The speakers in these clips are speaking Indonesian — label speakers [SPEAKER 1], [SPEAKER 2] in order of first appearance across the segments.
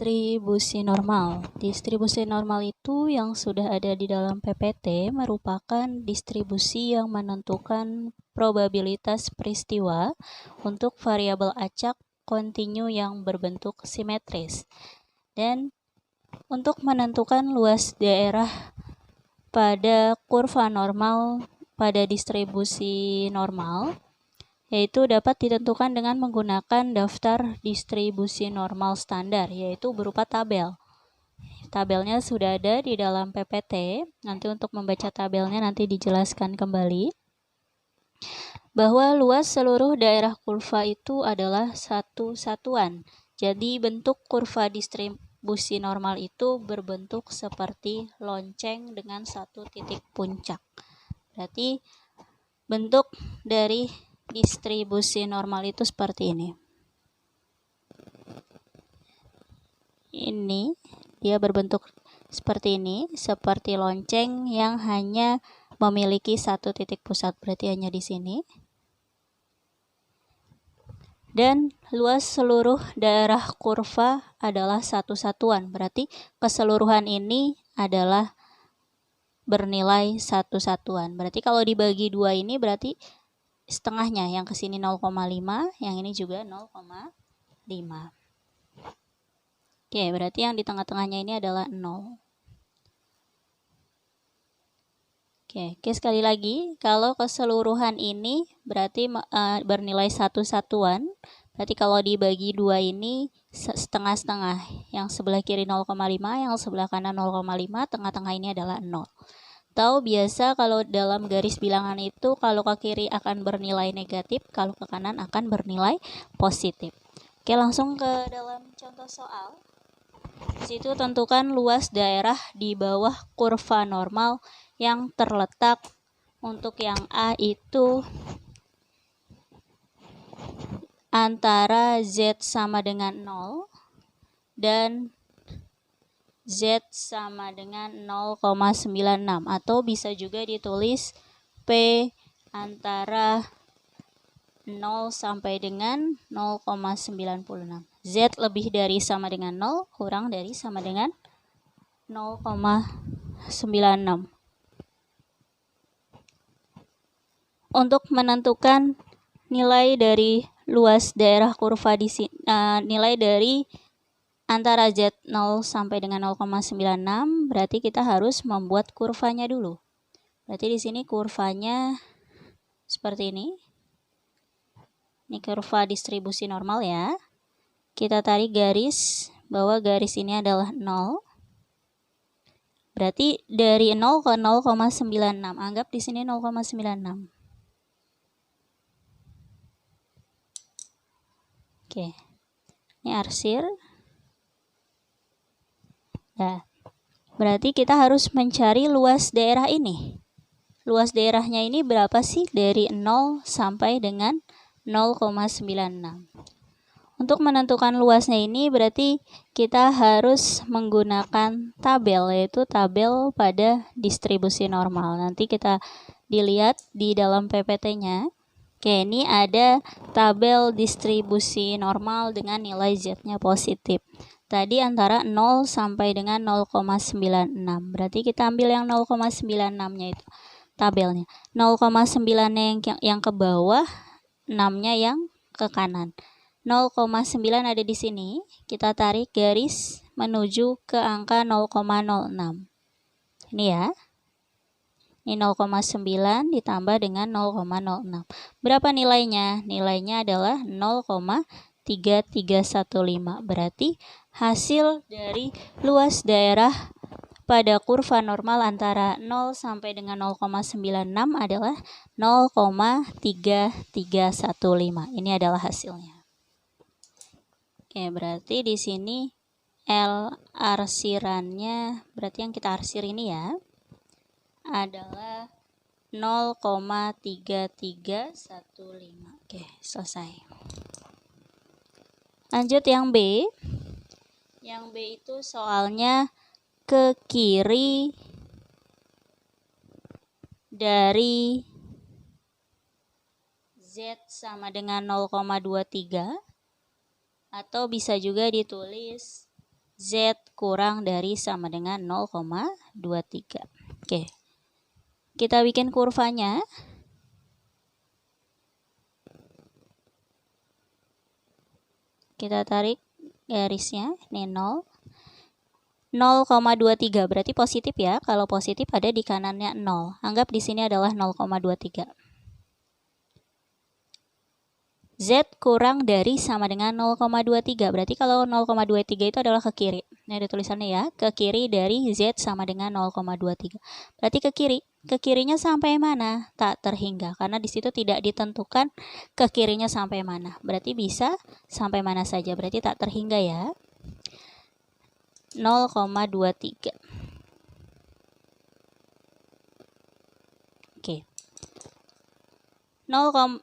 [SPEAKER 1] Distribusi normal. Distribusi normal itu yang sudah ada di dalam PPT merupakan distribusi yang menentukan probabilitas peristiwa untuk variabel acak kontinu yang berbentuk simetris. Dan untuk menentukan luas daerah pada kurva normal pada distribusi normal, yaitu dapat ditentukan dengan menggunakan daftar distribusi normal standar, yaitu berupa tabel. Tabelnya sudah ada di dalam PPT. Nanti untuk membaca tabelnya nanti dijelaskan kembali bahwa luas seluruh daerah kurva itu adalah satu satuan. Jadi bentuk kurva distribusi normal itu berbentuk seperti lonceng dengan satu titik puncak. Berarti bentuk dari distribusi normal itu seperti ini. Ini dia berbentuk seperti ini, seperti lonceng yang hanya memiliki satu titik pusat, berarti hanya di sini. Dan luas seluruh daerah kurva adalah satu satuan, berarti keseluruhan ini adalah bernilai satu satuan. Berarti kalau dibagi dua ini berarti setengahnya, yang ke sini 0,5, yang ini juga 0,5. Oke, berarti yang di tengah-tengahnya ini adalah 0. Oke, sekali lagi, kalau keseluruhan ini berarti bernilai satu satuan, berarti kalau dibagi dua ini setengah-setengah, yang sebelah kiri 0,5, yang sebelah kanan 0,5, tengah-tengah ini adalah 0. Tahu biasa kalau dalam garis bilangan itu kalau ke kiri akan bernilai negatif, kalau ke kanan akan bernilai positif. Oke, langsung ke dalam contoh soal. Di situ tentukan luas daerah di bawah kurva normal yang terletak untuk yang A itu antara Z sama dengan 0 dan Z sama dengan 0,96, atau bisa juga ditulis P antara 0 sampai dengan 0,96. Z lebih dari sama dengan 0, kurang dari sama dengan 0,96. Untuk menentukan nilai dari luas daerah kurva di sini, nilai dari antara Z0 sampai dengan 0,96, berarti kita harus membuat kurvanya dulu. Berarti di sini kurvanya seperti ini. Ini kurva distribusi normal ya. Kita tarik garis bahwa garis ini adalah 0. Berarti dari 0 ke 0,96. Anggap di sini 0,96. Oke. Ini arsir. Nah, berarti kita harus mencari luas daerah ini. Luas daerahnya ini berapa sih? Dari 0 sampai dengan 0,96. Untuk menentukan luasnya ini berarti kita harus menggunakan tabel, yaitu tabel pada distribusi normal. Nanti kita dilihat di dalam PPT-nya. Oke, ini ada tabel distribusi normal dengan nilai Z-nya positif. Tadi antara 0 sampai dengan 0,96. Berarti kita ambil yang 0,96-nya itu tabelnya. 0,9-nya yang ke bawah, 6-nya yang ke kanan. 0,9 ada di sini. Kita tarik garis menuju ke angka 0,06. Ini ya. Ini 0,9 ditambah dengan 0,06. Berapa nilainya? Nilainya adalah 0,3315. Berarti hasil dari luas daerah pada kurva normal antara 0 sampai dengan 0,96 adalah 0,3315. Ini adalah hasilnya. Oke, berarti di sini L arsirannya, berarti yang kita arsir ini ya, adalah 0,3315. Oke, selesai. Lanjut yang B. Yang B itu soalnya ke kiri dari Z sama dengan 0,23, atau bisa juga ditulis Z kurang dari sama dengan 0,23. Oke. Kita bikin kurvanya. Kita tarik garisnya, ini 0,23 berarti positif ya. Kalau positif ada di kanannya 0. Anggap di sini adalah 0,23. Z kurang dari sama dengan 0,23. Berarti kalau 0,23 itu adalah ke kiri. Ini ada tulisannya ya, ke kiri dari Z sama dengan 0,23. Berarti ke kiri. Ke kirinya sampai mana? Tak terhingga. Karena di situ tidak ditentukan ke kirinya sampai mana. Berarti bisa sampai mana saja. Berarti tak terhingga ya. 0,23. Oke. 0,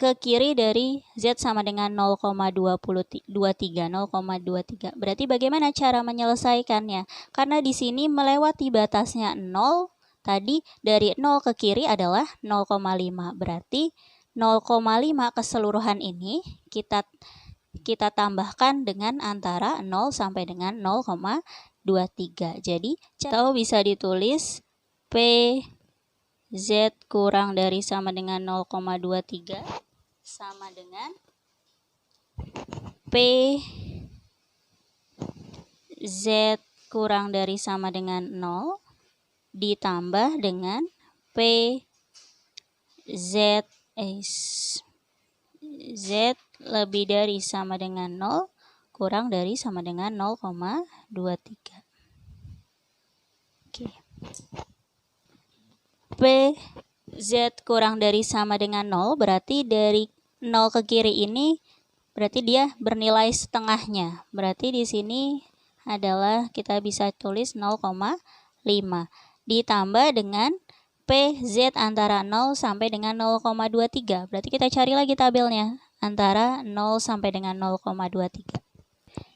[SPEAKER 1] ke kiri dari Z sama dengan 0,23. Berarti bagaimana cara menyelesaikannya? Karena di sini melewati batasnya 0, tadi dari 0 ke kiri adalah 0,5. Berarti 0,5 keseluruhan ini kita tambahkan dengan antara 0 sampai dengan 0,23. Jadi, atau bisa ditulis P Z kurang dari sama dengan 0,23 sama dengan P Z kurang dari sama dengan 0 ditambah dengan P Z lebih dari sama dengan 0 kurang dari sama dengan 0,23. Oke. P Z kurang dari sama dengan 0 berarti dari 0 ke kiri ini berarti dia bernilai setengahnya. Berarti di sini adalah kita bisa tulis 0,5 ditambah dengan P Z antara 0 sampai dengan 0,23. Berarti kita cari lagi tabelnya antara 0 sampai dengan 0,23.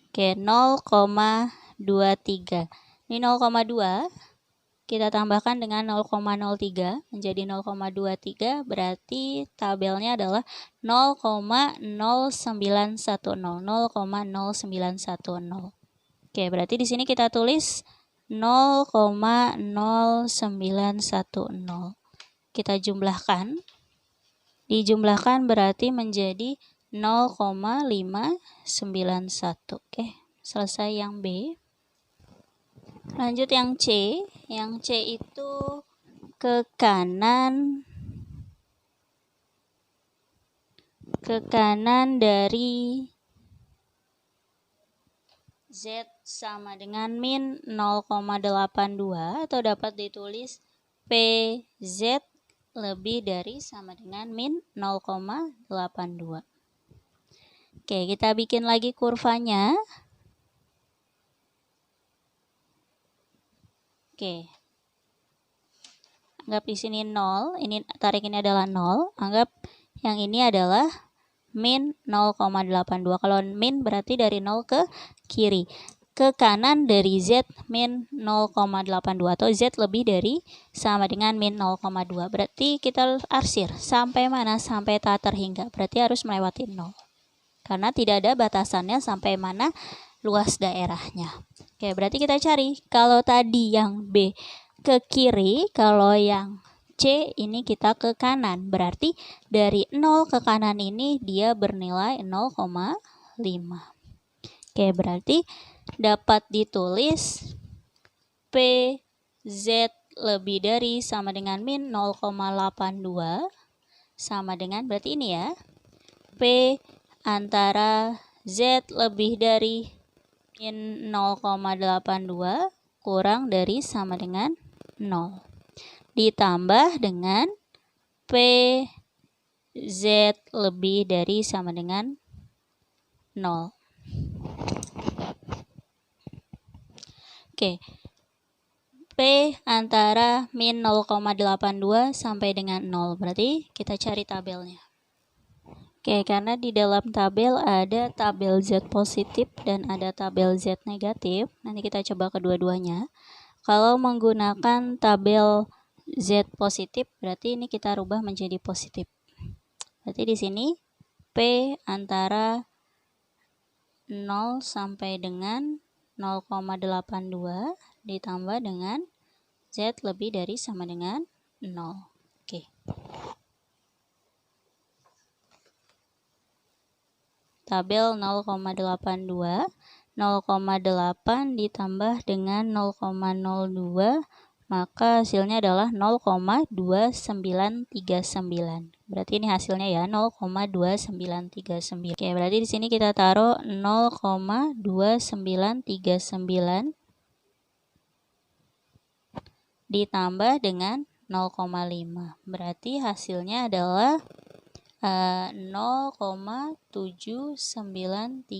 [SPEAKER 1] Oke, 0,23. Ini 0,2. Kita tambahkan dengan 0,03 menjadi 0,23, berarti tabelnya adalah 0,0910. Oke, berarti di sini kita tulis 0,0910. Kita jumlahkan. Dijumlahkan berarti menjadi 0,591. Oke, selesai yang B. Lanjut yang C. Yang C itu ke kanan dari Z sama dengan min 0,82 atau dapat ditulis PZ lebih dari sama dengan min 0,82. Oke, kita bikin lagi kurvanya. Oke. Anggap di sini 0, ini tarik ini adalah 0. Anggap yang ini adalah min 0,82. Kalau min berarti dari 0 ke kiri. Ke kanan dari Z min 0,82 atau Z lebih dari sama dengan min 0,2. Berarti kita arsir sampai mana? Sampai tak terhingga. Berarti harus melewati 0. Karena tidak ada batasannya sampai mana luas daerahnya. Oke, berarti kita cari. Kalau tadi yang B ke kiri, kalau yang C ini kita ke kanan. Berarti dari 0 ke kanan ini dia bernilai 0,5. Oke, berarti dapat ditulis PZ lebih dari sama dengan min 0,82 sama dengan, berarti ini ya, P antara Z lebih dari min 0,82 kurang dari sama dengan 0 ditambah dengan PZ lebih dari sama dengan 0. Oke, P antara min 0,82 sampai dengan 0. Berarti kita cari tabelnya. Oke, karena di dalam tabel ada tabel Z positif dan ada tabel Z negatif. Nanti kita coba kedua-duanya. Kalau menggunakan tabel Z positif, berarti ini kita rubah menjadi positif. Berarti di sini P antara 0 sampai dengan 0,82 ditambah dengan Z lebih dari sama dengan 0. Oke. Tabel 0,82, 0,8 ditambah dengan 0,02, maka hasilnya adalah 0,2939. Berarti ini hasilnya ya, 0,2939. Oke, berarti di sini kita taruh 0,2939 ditambah dengan 0,5. Berarti hasilnya adalah 0,7939.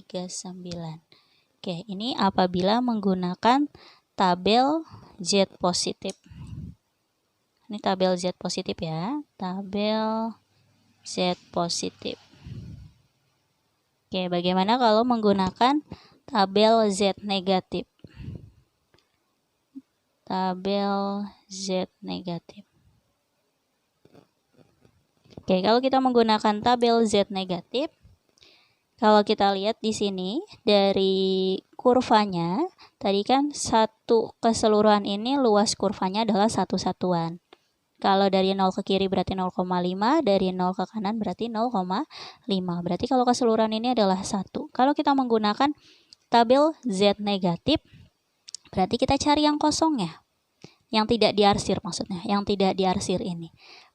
[SPEAKER 1] Oke, ini apabila menggunakan tabel Z positif. Ini tabel Z positif ya, tabel Z positif. Oke, bagaimana kalau menggunakan tabel Z negatif? Tabel Z negatif. Oke, kalau kita menggunakan tabel Z negatif, kalau kita lihat di sini dari kurvanya, tadi kan satu keseluruhan ini luas kurvanya adalah satu satuan. Kalau dari 0 ke kiri berarti 0,5, dari 0 ke kanan berarti 0,5. Berarti kalau keseluruhan ini adalah 1. Kalau kita menggunakan tabel Z negatif, berarti kita cari yang kosongnya. Yang tidak diarsir maksudnya, yang tidak diarsir ini.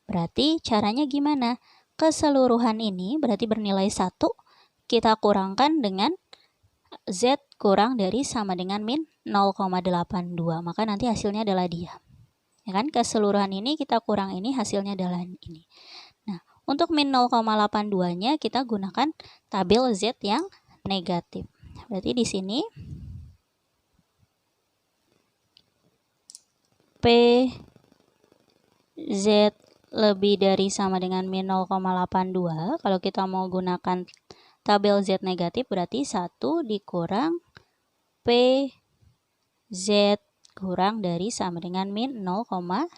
[SPEAKER 1] Berarti caranya gimana? Keseluruhan ini berarti bernilai 1, kita kurangkan dengan Z kurang dari sama dengan min 0,82. Maka nanti hasilnya adalah dia. Ya kan? Keseluruhan ini kita kurang ini, hasilnya adalah ini. Nah, untuk min 0,82-nya kita gunakan tabel Z yang negatif. Berarti di sini P Z lebih dari sama dengan min 0,82. Kalau kita mau gunakan tabel Z negatif berarti 1 dikurang P Z kurang dari sama dengan min 0,82.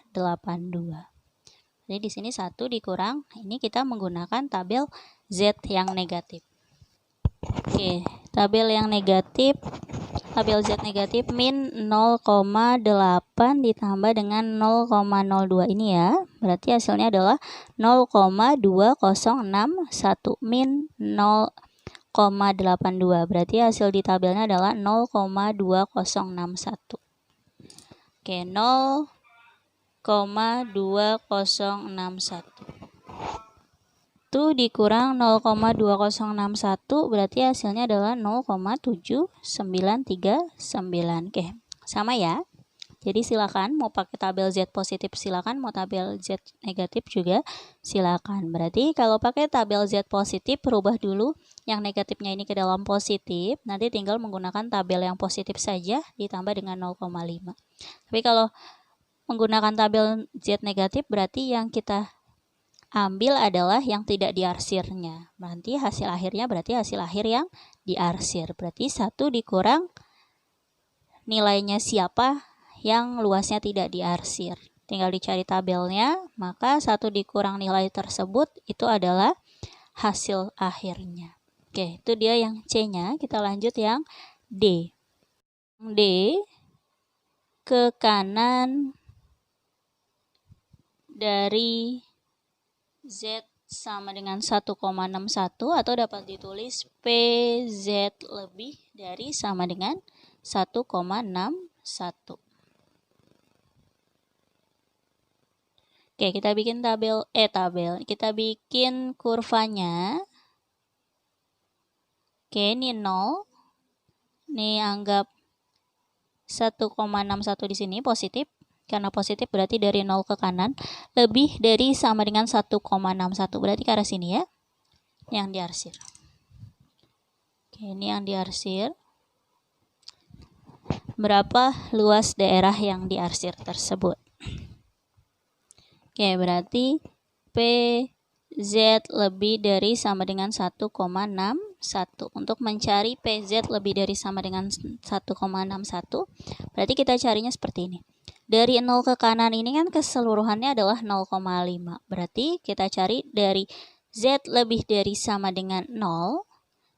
[SPEAKER 1] Jadi di sini 1 dikurang, ini kita menggunakan tabel Z yang negatif. Oke, tabel yang negatif, tabel Z negatif min 0,8 ditambah dengan 0,02 ini ya. Berarti hasilnya adalah 0,2061 min 0,82. Berarti hasil di tabelnya adalah 0,2061. Oke, 0,2061. Itu dikurang 0,2061 berarti hasilnya adalah 0,7939. Oke, sama ya. Jadi silakan mau pakai tabel Z positif silakan, mau tabel Z negatif juga silakan. Berarti kalau pakai tabel Z positif rubah dulu yang negatifnya ini ke dalam positif, nanti tinggal menggunakan tabel yang positif saja ditambah dengan 0,5. Tapi kalau menggunakan tabel Z negatif berarti yang kita ambil adalah yang tidak diarsirnya. Nanti hasil akhirnya berarti hasil akhir yang diarsir. Berarti 1 dikurang nilainya siapa yang luasnya tidak diarsir. Tinggal dicari tabelnya, maka 1 dikurang nilai tersebut itu adalah hasil akhirnya. Oke, itu dia yang C-nya. Kita lanjut yang D. D, ke kanan dari Z sama dengan 1,61 atau dapat ditulis PZ lebih dari sama dengan 1,61. Oke, kita bikin kita bikin kurvanya. Oke, ini 0. Ini anggap 1,61 di sini positif. Karena positif berarti dari 0 ke kanan. Lebih dari sama dengan 1,61. Berarti ke arah sini ya. Yang diarsir. Oke, ini yang diarsir. Berapa luas daerah yang diarsir tersebut? Oke, berarti PZ lebih dari sama dengan 1,61. Untuk mencari PZ lebih dari sama dengan 1,61, berarti kita carinya seperti ini. Dari 0 ke kanan ini kan keseluruhannya adalah 0,5. Berarti kita cari dari Z lebih dari sama dengan 0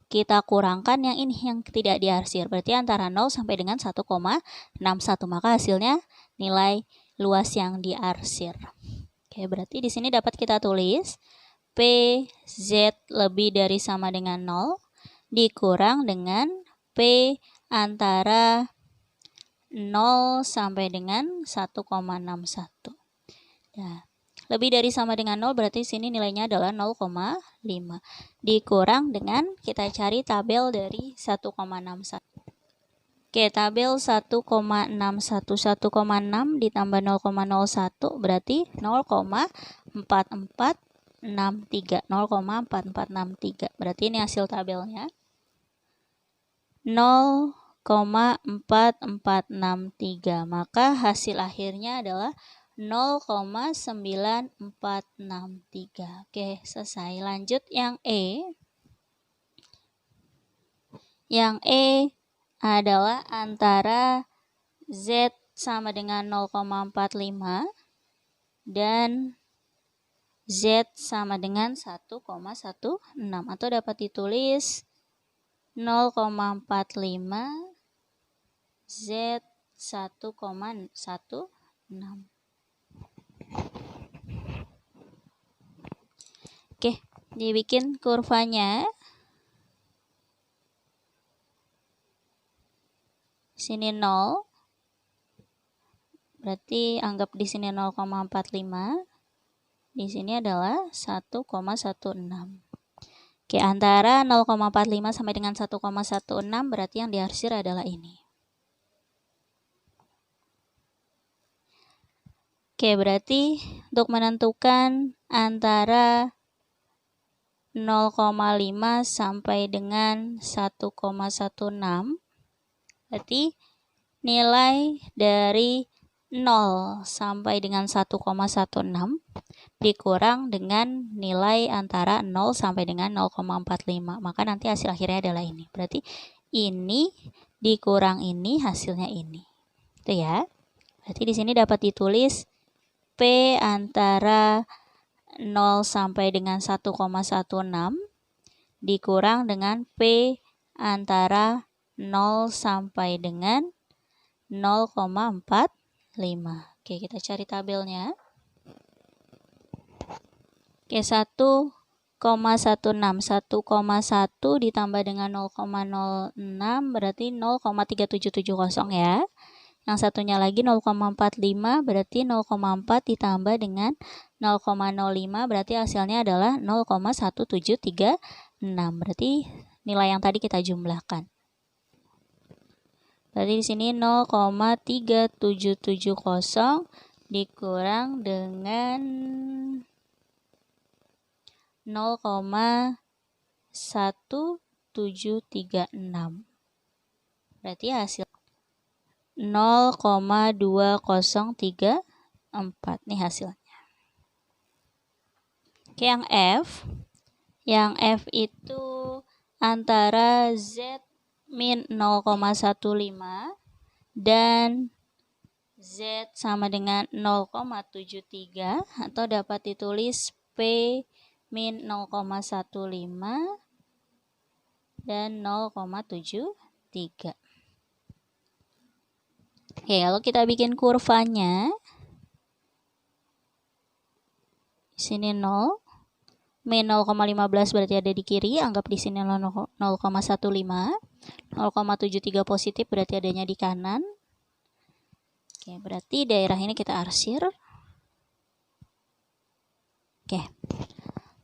[SPEAKER 1] kita kurangkan yang ini yang tidak diarsir. Berarti antara 0 sampai dengan 1,61. Maka hasilnya nilai luas yang diarsir. Oke, berarti di sini dapat kita tulis PZ lebih dari sama dengan 0 dikurang dengan P antara 0 sampai dengan 1,61. Nah, lebih dari sama dengan 0 berarti sini nilainya adalah 0,5. Dikurang dengan kita cari tabel dari 1,61. Oke, tabel 1,61. 1,6 ditambah 0,01 berarti 0,4463. 0,4463. Berarti ini hasil tabelnya. 0,4463. Maka hasil akhirnya adalah 0,9463. Oke, selesai. Lanjut yang E. Yang E adalah antara Z sama dengan 0,45 dan Z sama dengan 1,16 atau dapat ditulis 0,45 Z 1,16. Oke, dibikin kurvanya. Sini 0. Berarti anggap di sini 0,45. Di sini adalah 1,16. Oke, antara 0,45 sampai dengan 1,16 berarti yang diarsir adalah ini. Oke, berarti untuk menentukan antara 0,5 sampai dengan 1,16 berarti nilai dari 0 sampai dengan 1,16 dikurang dengan nilai antara 0 sampai dengan 0,45. Maka nanti hasil akhirnya adalah ini. Berarti ini dikurang ini hasilnya ini. Itu ya. Berarti di sini dapat ditulis P antara 0 sampai dengan 1,16 dikurang dengan P antara 0 sampai dengan 0,45. Oke, kita cari tabelnya. Oke, 1,16. 1,1 ditambah dengan 0,06 berarti 0,3770 ya. Yang satunya lagi 0,45 berarti 0,4 ditambah dengan 0,05 berarti hasilnya adalah 0,1736. Berarti nilai yang tadi kita jumlahkan. Berarti di sini 0,3770 dikurang dengan 0,1736. Berarti hasil 0,2034. Nih hasilnya. Oke, yang F. Yang F itu antara Z min 0,15 dan Z sama dengan 0,73 atau dapat ditulis P min 0,15 dan 0,73. Oke, kalau kita bikin kurvanya, di sini 0, min 0,15 berarti ada di kiri, anggap di sini 0,15, 0,73 positif berarti adanya di kanan. Oke, berarti daerah ini kita arsir. Oke,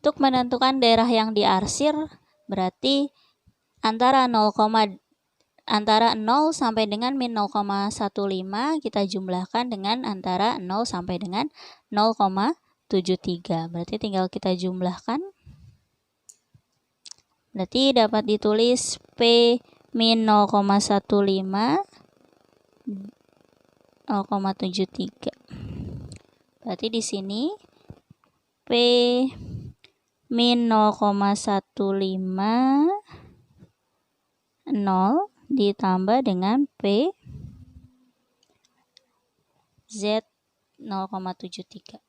[SPEAKER 1] untuk menentukan daerah yang diarsir berarti antara 0 sampai dengan min 0,15 kita jumlahkan dengan antara 0 sampai dengan 0,73. Berarti tinggal kita jumlahkan. Berarti dapat ditulis P min 0,15 0,73. Berarti di sini P min 0,15 0 ditambah dengan P Z 0,73.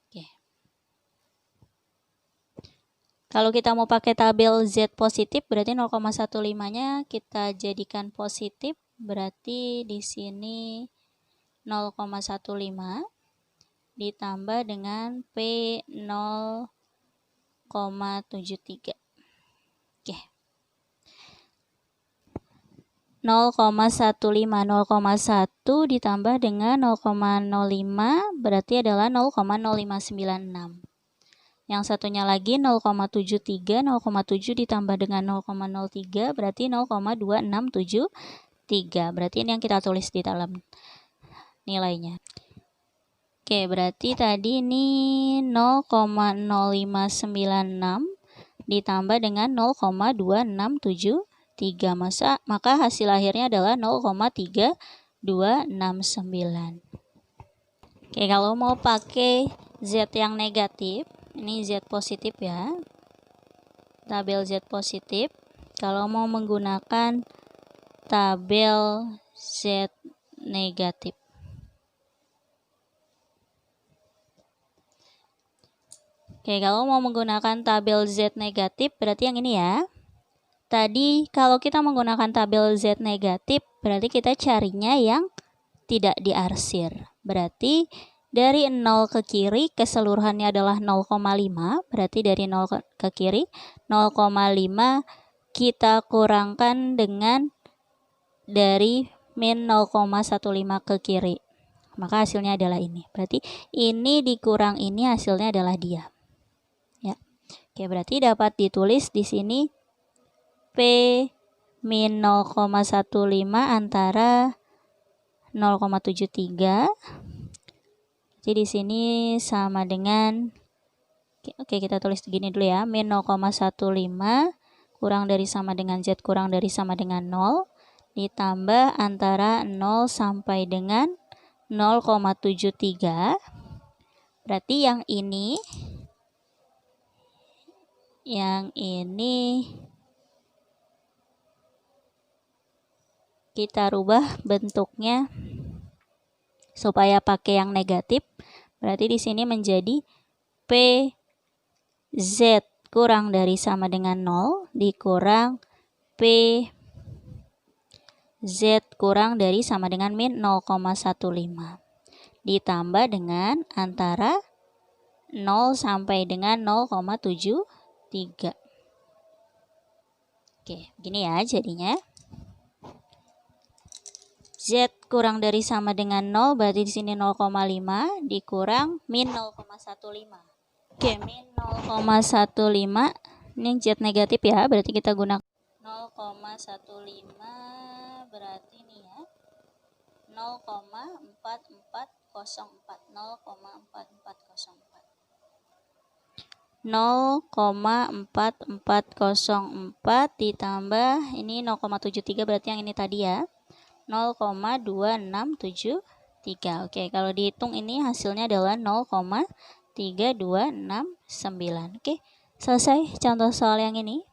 [SPEAKER 1] Oke. Kalau kita mau pakai tabel Z positif, berarti 0,15-nya kita jadikan positif, berarti di sini 0,15 ditambah dengan P 0,73. Oke. 0,15, 0,1 ditambah dengan 0,05 berarti adalah 0,0596. Yang satunya lagi 0,73, 0,7 ditambah dengan 0,03 berarti 0,2673. Berarti ini yang kita tulis di dalam nilainya. Oke, berarti tadi ini 0,0596 ditambah dengan 0,2673. Maka hasil akhirnya adalah 0,3269. Oke, kalau mau pakai Z yang negatif, ini Z positif ya, tabel Z positif. Kalau mau menggunakan tabel Z negatif, oke, kalau mau menggunakan tabel Z negatif berarti yang ini ya. Tadi kalau kita menggunakan tabel Z negatif berarti kita carinya yang tidak diarsir. Berarti dari 0 ke kiri keseluruhannya adalah 0,5. Berarti dari 0 ke kiri 0,5 kita kurangkan dengan dari min 0,15 ke kiri. Maka hasilnya adalah ini. Berarti ini dikurang ini hasilnya adalah dia. Ya. Oke, berarti dapat ditulis di sini P min 0,15 antara 0,73. Jadi di sini sama dengan, oke kita tulis begini dulu ya, min 0,15 kurang dari sama dengan Z kurang dari sama dengan 0 ditambah antara 0 sampai dengan 0,73. Berarti yang ini kita rubah bentuknya supaya pakai yang negatif. Berarti di sini menjadi PZ kurang dari sama dengan 0 dikurang PZ kurang dari sama dengan min 0,15 ditambah dengan antara 0 sampai dengan 0,73. Oke, begini ya jadinya. Z kurang dari sama dengan 0 berarti di sini 0,5 dikurang min 0,15. Oke, min 0,15 ini Z negatif ya, berarti kita gunakan 0,15 berarti ini ya 0,4404 0,4404 ditambah ini 0,73 berarti yang ini tadi ya 0,2673. Oke, kalau dihitung ini hasilnya adalah 0,3269. Oke, selesai contoh soal yang ini.